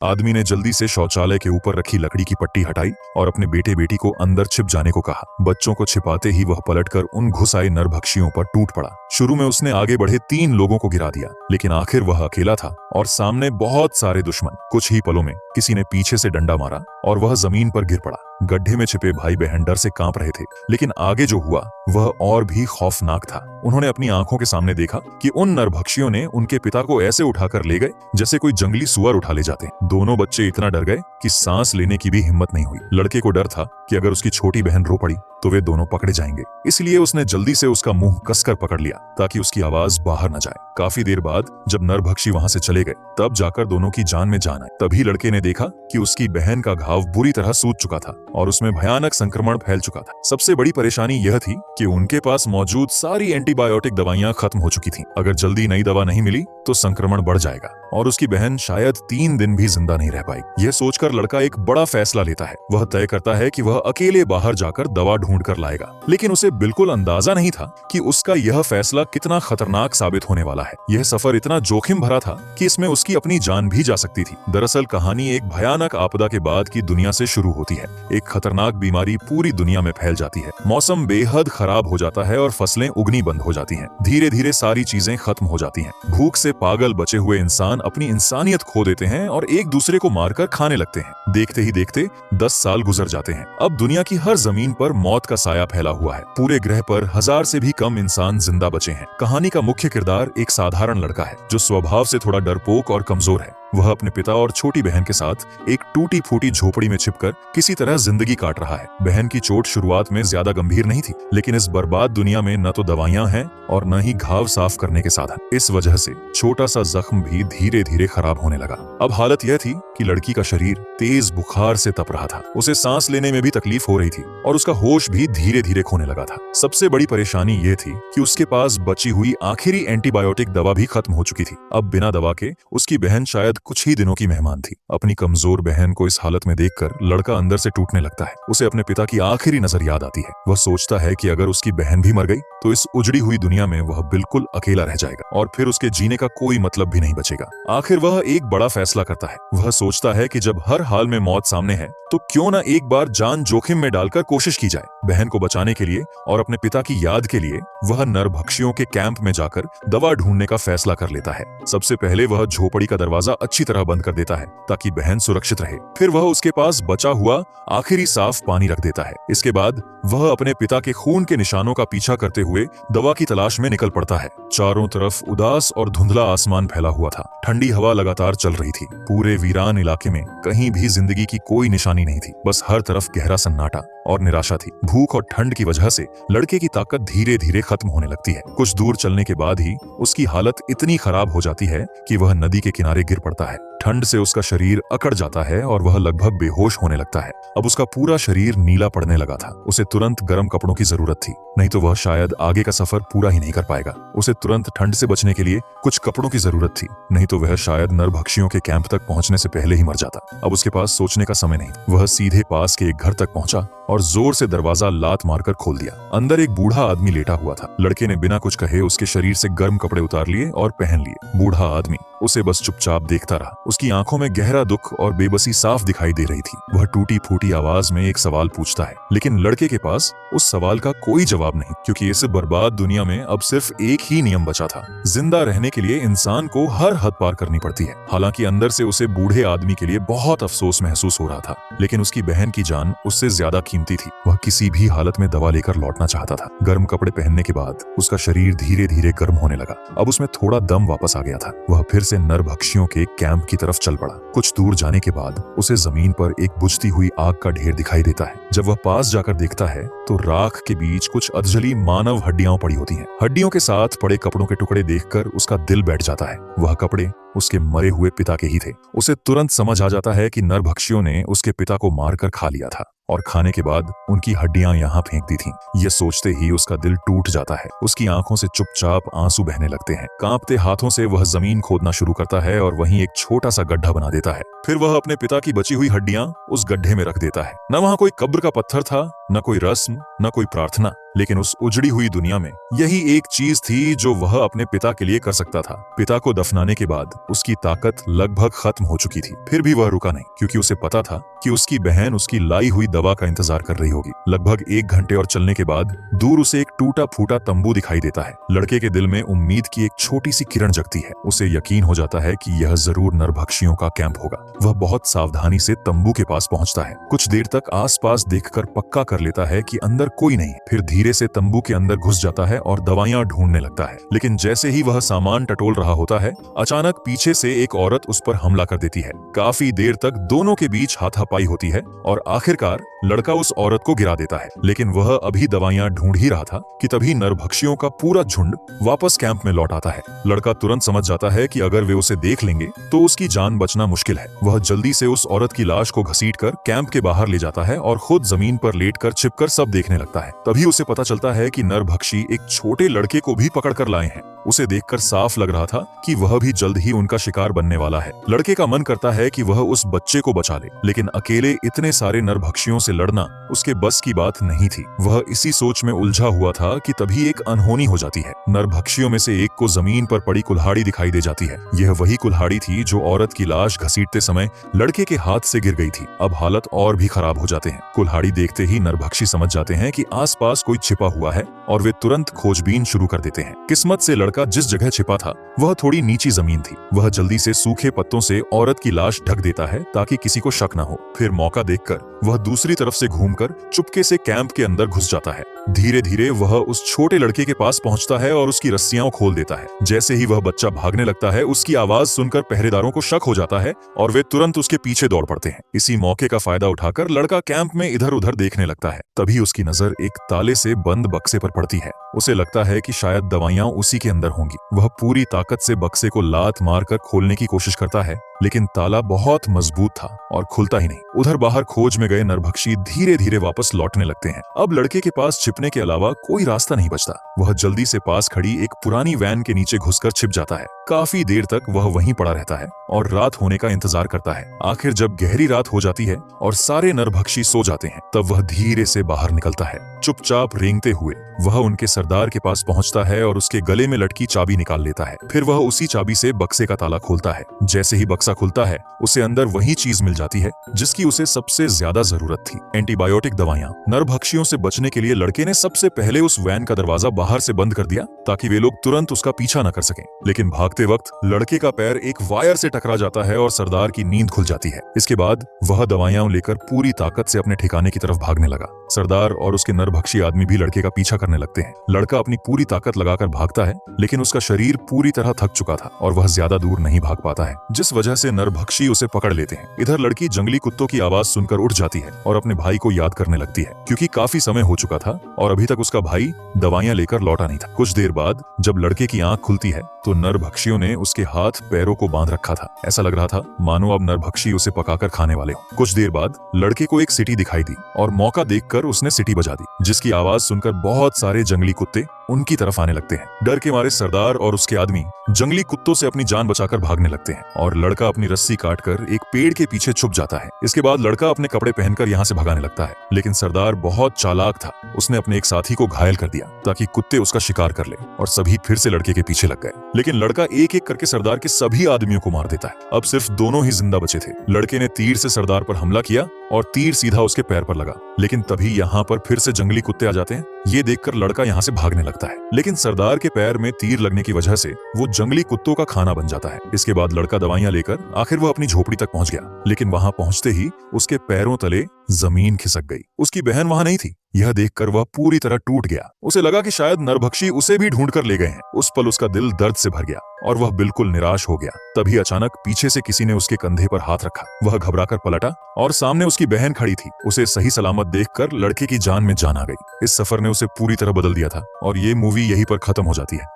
आदमी ने जल्दी से शौचालय के ऊपर रखी लकड़ी की पट्टी हटाई और अपने बेटे बेटी को अंदर छिप जाने को कहा। बच्चों को छिपाते ही वह पलटकर उन घुस आए नरभक्षियों पर टूट पड़ा। शुरू में उसने आगे बढ़े 3 लोगों को गिरा दिया, लेकिन आखिर वह अकेला था और सामने बहुत सारे दुश्मन। कुछ ही पलों में किसी ने पीछे से डंडा मारा और वह जमीन पर गिर पड़ा। गड्ढे में छिपे भाई बहन डर से कांप रहे थे, लेकिन आगे जो हुआ वह और भी खौफनाक था। उन्होंने अपनी आंखों के सामने देखा कि उन नरभक्षियों ने उनके पिता को ऐसे उठाकर ले गए जैसे कोई जंगली सुअर उठा ले जाते। दोनों बच्चे इतना डर गए कि सांस लेने की भी हिम्मत नहीं हुई। लड़के को डर था कि अगर उसकी छोटी बहन रो पड़ी तो वे दोनों पकड़े जाएंगे, इसलिए उसने जल्दी से उसका मुंह कसकर पकड़ लिया ताकि उसकी आवाज बाहर न जाए। काफी देर बाद जब नरभक्षी वहां से चले गए तब जाकर दोनों की जान में जान आई। तभी लड़के ने देखा कि उसकी बहन का घाव बुरी तरह सूज चुका था और उसमें भयानक संक्रमण फैल चुका था। सबसे बड़ी परेशानी यह थी कि उनके पास मौजूद सारी एंटीबायोटिक दवाइयां खत्म हो चुकी थीं। अगर जल्दी नई दवा नहीं मिली तो संक्रमण बढ़ जाएगा और उसकी बहन शायद 3 दिन भी जिंदा नहीं रह पाएगी। यह सोचकर लड़का एक बड़ा फैसला लेता है। वह तय करता है कि वह अकेले बाहर जाकर दवा ढूंढ कर लाएगा, लेकिन उसे बिल्कुल अंदाजा नहीं था कि उसका यह फैसला कितना खतरनाक साबित होने वाला है। यह सफर इतना जोखिम भरा था कि इसमें उसकी अपनी जान भी जा सकती थी। दरअसल कहानी एक भयानक आपदा के बाद की दुनिया से शुरू होती है। एक खतरनाक बीमारी पूरी दुनिया में फैल जाती है। मौसम बेहद खराब हो जाता है और फसलें उगनी बंद हो जाती हैं। धीरे धीरे सारी चीजें खत्म हो जाती हैं। भूख से पागल बचे हुए इंसान अपनी इंसानियत खो देते हैं और एक दूसरे को मारकर खाने लगते हैं। देखते ही देखते 10 साल गुजर जाते हैं। अब दुनिया की हर जमीन पर मौत का साया फैला हुआ है। पूरे ग्रह पर 1000 से भी कम इंसान जिंदा बचे हैं। कहानी का मुख्य किरदार एक साधारण लड़का है जो स्वभाव से थोड़ा डरपोक और कमजोर है। वह अपने पिता और छोटी बहन के साथ एक टूटी फूटी झोपड़ी में छिपकर किसी तरह जिंदगी काट रहा है। बहन की चोट शुरुआत में ज्यादा गंभीर नहीं थी, लेकिन इस बर्बाद दुनिया में न तो दवाइयां हैं और न ही घाव साफ करने के साधन। इस वजह से छोटा सा जख्म भी धीरे धीरे खराब होने लगा। अब हालत यह थी कि लड़की का शरीर तेज बुखार से तप रहा था। उसे सांस लेने में भी तकलीफ हो रही थी और उसका होश भी धीरे धीरे खोने लगा था। सबसे बड़ी परेशानी यह थी कि उसके पास बची हुई आखिरी एंटीबायोटिक दवा भी खत्म हो चुकी थी। अब बिना दवा के उसकी बहन शायद कुछ ही दिनों की मेहमान थी। अपनी कमजोर बहन को इस हालत में देखकर लड़का अंदर से टूटने लगता है। उसे अपने पिता की आखिरी नजर याद आती है। वह सोचता है कि अगर उसकी बहन भी मर गई तो इस उजड़ी हुई दुनिया में वह बिल्कुल अकेला रह जाएगा और फिर उसके जीने का कोई मतलब भी नहीं बचेगा। आखिर वह एक बड़ा फैसला करता है। वह सोचता है कि जब हर हाल में मौत सामने है तो क्यों न एक बार जान जोखिम में डालकर कोशिश की जाए। बहन को बचाने के लिए और अपने पिता की याद के लिए वह नरभक्षियों के कैंप में जाकर दवा ढूंढने का फैसला कर लेता है। सबसे पहले वह झोपड़ी का दरवाजा अच्छी तरह बंद कर देता है ताकि बहन सुरक्षित रहे। फिर वह उसके पास बचा हुआ आखिरी साफ पानी रख देता है। इसके बाद वह अपने पिता के खून के निशानों का पीछा करते हुए दवा की तलाश में निकल पड़ता है। चारों तरफ उदास और धुंधला आसमान फैला हुआ था। ठंडी हवा लगातार चल रही थी। पूरे वीरान इलाके में कहीं भी जिंदगी की कोई निशानी नहीं थी। बस हर तरफ गहरा सन्नाटा और निराशा थी। भूख और ठंड की वजह से लड़के की ताकत धीरे धीरे खत्म होने लगती है। कुछ दूर चलने के बाद ही उसकी हालत इतनी खराब हो जाती है कि वह नदी के किनारे गिर पड़ता है। ठंड से उसका शरीर अकड़ जाता है और वह लगभग बेहोश होने लगता है। अब उसका पूरा शरीर नीला पड़ने लगा था। उसे तुरंत गर्म कपड़ों की जरूरत थी, नहीं तो वह शायद आगे का सफर पूरा ही नहीं कर पाएगा। उसे तुरंत ठंड से बचने के लिए कुछ कपड़ों की जरूरत थी, नहीं तो वह शायद नरभक्षियों के कैंप तक पहुंचने से पहले ही मर जाता। अब उसके पास सोचने का समय नहीं। वह सीधे पास के एक घर तक पहुंचा और जोर से दरवाजा लात मारकर खोल दिया। अंदर एक बूढ़ा आदमी लेटा हुआ था। लड़के ने बिना कुछ कहे उसके शरीर से गर्म कपड़े उतार लिए और पहन लिए। बूढ़ा आदमी उसे बस चुपचाप देखता रहा। उसकी आंखों में गहरा दुख और बेबसी साफ दिखाई दे रही थी। वह टूटी फूटी आवाज में एक सवाल पूछता है, लेकिन लड़के के पास उस सवाल का कोई जवाब नहीं, क्योंकि इस बर्बाद दुनिया में अब सिर्फ एक ही नियम बचा था। जिंदा रहने के लिए इंसान को हर हद पार करनी पड़ती है। हालांकि अंदर से उसे बूढ़े आदमी के लिए बहुत अफसोस महसूस हो रहा था, लेकिन उसकी बहन की जान उससे ज्यादा कीमती थी। वह किसी भी हालत में दवा लेकर लौटना चाहता था। गर्म कपड़े पहनने के बाद उसका शरीर धीरे धीरे गर्म होने लगा। अब उसमें थोड़ा दम वापस आ गया था। वह फिर से नरभक्षियों के कैंप की तरफ चल पड़ा। कुछ दूर जाने के बाद उसे जमीन पर एक बुझती हुई आग का ढेर दिखाई देता है। जब वह पास जाकर देखता है तो राख के बीच कुछ अधजली मानव हड्डियां पड़ी होती हैं। हड्डियों के साथ पड़े कपड़ों के टुकड़े देखकर उसका दिल बैठ जाता है। वह कपड़े उसके मरे हुए पिता के ही थे। उसे तुरंत समझ आ जाता है कि नरभक्षियों ने उसके पिता को मारकर खा लिया था और खाने के बाद उनकी हड्डियां यहाँ फेंक दी थीं। यह सोचते ही उसका दिल टूट जाता है। उसकी आंखों से चुपचाप आंसू बहने लगते हैं। कांपते हाथों से वह जमीन खोदना शुरू करता है और वहीं एक छोटा सा गड्ढा बना देता है। फिर वह अपने पिता की बची हुई हड्डियां उस गड्ढे में रख देता है। न वहां कोई कब्र का पत्थर था, न कोई रस्म, न कोई प्रार्थना, लेकिन उस उजड़ी हुई दुनिया में यही एक चीज थी जो वह अपने पिता के लिए कर सकता था। पिता को दफनाने के बाद उसकी ताकत लगभग खत्म हो चुकी थी, फिर भी वह रुका नहीं, क्योंकि उसे पता था कि उसकी बहन उसकी लाई हुई दवा का इंतजार कर रही होगी। लगभग 1 घंटे और चलने के बाद दूर उसे एक टूटा फूटा तंबू दिखाई देता है। लड़के के दिल में उम्मीद की एक छोटी सी किरण जगती है। उसे यकीन हो जाता है कि यह जरूर नरभक्षियों का कैंप होगा। वह बहुत सावधानी से तंबू के पास पहुंचता है। कुछ देर तक आसपास देखकर पक्का कर लेता है कि अंदर कोई नहीं। फिर धीरे से तंबू के अंदर घुस जाता है और दवाइयां ढूंढने लगता है। लेकिन जैसे ही वह सामान टटोल रहा होता है, अचानक पीछे से एक औरत उस पर हमला कर देती है। काफी देर तक दोनों के बीच हाथापाई होती है और आखिरकार लड़का उस औरत को गिरा देता है। लेकिन वह अभी दवाइयां ढूंढ ही रहा था कि तभी नरभक्षियों का पूरा झुंड वापस कैंप में लौट आता है। लड़का तुरंत समझ जाता है कि अगर वे उसे देख लेंगे तो उसकी जान बचना मुश्किल है। वह जल्दी से उस औरत की लाश को घसीटकर कैंप के बाहर ले जाता है और खुद जमीन पर लेटकर छिपकर सब देखने लगता है। तभी उसे पता चलता है कि नरभक्षी एक छोटे लड़के को भी पकड़ कर लाए हैं। उसे देखकर साफ लग रहा था कि वह भी जल्द ही उनका शिकार बनने वाला है। लड़के का मन करता है कि वह उस बच्चे को बचा ले, लेकिन अकेले इतने सारे नरभक्षियों से लड़ना उसके बस की बात नहीं थी। वह इसी सोच में उलझा हुआ था कि तभी एक अनहोनी हो जाती है। नरभक्षियों में से एक को जमीन पर पड़ी कुल्हाड़ी दिखाई दे जाती है। यह वही कुल्हाड़ी थी जो औरत की लाश घसीटते समय लड़के के हाथ से गिर गई थी। अब हालत और भी खराब हो जाते हैं। कुल्हाड़ी देखते ही नरभक्षी समझ जाते हैं कि आसपास कोई छिपा हुआ है और वे तुरंत खोजबीन शुरू कर देते हैं। किस्मत से लड़का जिस जगह छिपा था वह थोड़ी नीची जमीन थी। वह जल्दी से सूखे पत्तों से औरत की लाश ढक देता है ताकि किसी को शक न हो। फिर मौका देखकर वह दूसरी तरफ से घूमकर चुपके से कैंप के अंदर घुस जाता है। धीरे धीरे वह उस छोटे लड़के के पास पहुंचता है और उसकी रस्सियां खोल देता है। जैसे ही वह बच्चा भागने लगता है, उसकी आवाज सुनकर पहरेदारों को शक हो जाता है और वे तुरंत उसके पीछे दौड़ पड़ते हैं। इसी मौके का फायदा उठाकर लड़का कैंप में इधर उधर देखने लगता है। तभी उसकी नजर एक ताले से बंद बक्से पर पड़ती है। उसे लगता है कि शायद दवाइयां उसी के अंदर होंगी। वह पूरी ताकत से बक्से को लात मारकर खोलने की कोशिश करता है, लेकिन ताला बहुत मजबूत था और खुलता ही नहीं। उधर बाहर खोज में गए नरभक्षी धीरे धीरे वापस लौटने लगते हैं। अब लड़के के पास छिपने के अलावा कोई रास्ता नहीं बचता। वह जल्दी से पास खड़ी एक पुरानी वैन के नीचे घुसकर छिप जाता है। काफी देर तक वह वहीं पड़ा रहता है और रात होने का इंतजार करता है। आखिर जब गहरी रात हो जाती है और सारे नरभक्षी सो जाते हैं, तब वह धीरे से बाहर निकलता है। चुपचाप रेंगते हुए वह उनके सरदार के पास पहुंचता है और उसके गले में लटकी चाबी निकाल लेता है। फिर वह उसी चाबी से बक्से का ताला खोलता है। जैसे ही बक्सा खुलता है, उसे अंदर वही चीज मिल जाती है जिसकी उसे सबसे ज्यादा जरूरत थी, एंटीबायोटिक दवाइयां। नरभक्षियों से बचने के लिए लड़के ने सबसे पहले उस वैन का दरवाजा बाहर से बंद कर दिया ताकि वे लोग तुरंत उसका पीछा न कर सकें। लेकिन भागते वक्त लड़के का पैर एक वायर से टकरा जाता है और सरदार की नींद खुल जाती है। इसके बाद वह दवाइयां लेकर पूरी ताकत से अपने ठिकाने की तरफ भागने लगा। सरदार और उसके नरभक्षी आदमी भी लड़के का पीछा करने लगते हैं। लड़का अपनी पूरी ताकत लगाकर भागता है, लेकिन उसका शरीर पूरी तरह थक चुका था और वह ज्यादा दूर नहीं भाग पाता है, जिस वजह से नरभक्षी उसे पकड़ लेते हैं। इधर लड़की जंगली कुत्तों की आवाज सुनकर उठ जाती है और अपने भाई को याद करने लगती है, क्योंकि काफी समय हो चुका था और अभी तक उसका भाई दवाइयां लेकर लौटा नहीं था। कुछ देर बाद जब लड़के की आंख खुलती है तो नरभक्षियों ने उसके हाथ पैरों को बांध रखा था। ऐसा लग रहा था मानो अब नरभक्षी उसे पकाकर खाने वाले हो। कुछ देर बाद लड़के को एक सीटी दिखाई दी और मौका देखकर उसने सीटी बजा दी, जिसकी आवाज सुनकर बहुत सारे जंगली कुत्ते उनकी तरफ आने लगते हैं। डर के मारे सरदार और उसके आदमी जंगली कुत्तों से अपनी जान बचाकर भागने लगते हैं और लड़का अपनी रस्सी काटकर एक पेड़ के पीछे छुप जाता है। इसके बाद लड़का अपने कपड़े पहनकर यहाँ से भगाने लगता है, लेकिन सरदार बहुत चालाक था। उसने अपने एक साथी को घायल कर दिया ताकि कुत्ते उसका शिकार कर ले और सभी फिर से लड़के के पीछे लग गए। लेकिन लड़का एक एक करके सरदार के सभी आदमियों को मार देता है। अब सिर्फ दोनों ही जिंदा बचे थे। लड़के ने तीर से सरदार पर हमला किया और तीर सीधा उसके पैर पर लगा, लेकिन तभी यहाँ पर फिर से जंगली कुत्ते आ जाते हैं। ये देखकर लड़का यहाँ से भागने लगता है, लेकिन सरदार के पैर में तीर लगने की वजह से वो जंगली कुत्तों का खाना बन जाता है। इसके बाद लड़का दवाइयां लेकर आखिर वो अपनी झोपड़ी तक पहुंच गया, लेकिन वहां पहुंचते ही उसके पैरों तले जमीन खिसक गई। उसकी बहन वहां नहीं थी। यह देखकर वह पूरी तरह टूट गया। उसे लगा कि शायद नरभक्षी उसे भी ढूंढ कर ले गए हैं। उस पल उसका दिल दर्द से भर गया और वह बिल्कुल निराश हो गया। तभी अचानक पीछे से किसी ने उसके कंधे पर हाथ रखा। वह घबराकर पलटा और सामने उसकी बहन खड़ी थी। उसे सही सलामत देखकर लड़के की जान में जान आ गई। इस सफर ने उसे पूरी तरह बदल दिया था और ये मूवी यहीं पर खत्म हो जाती है।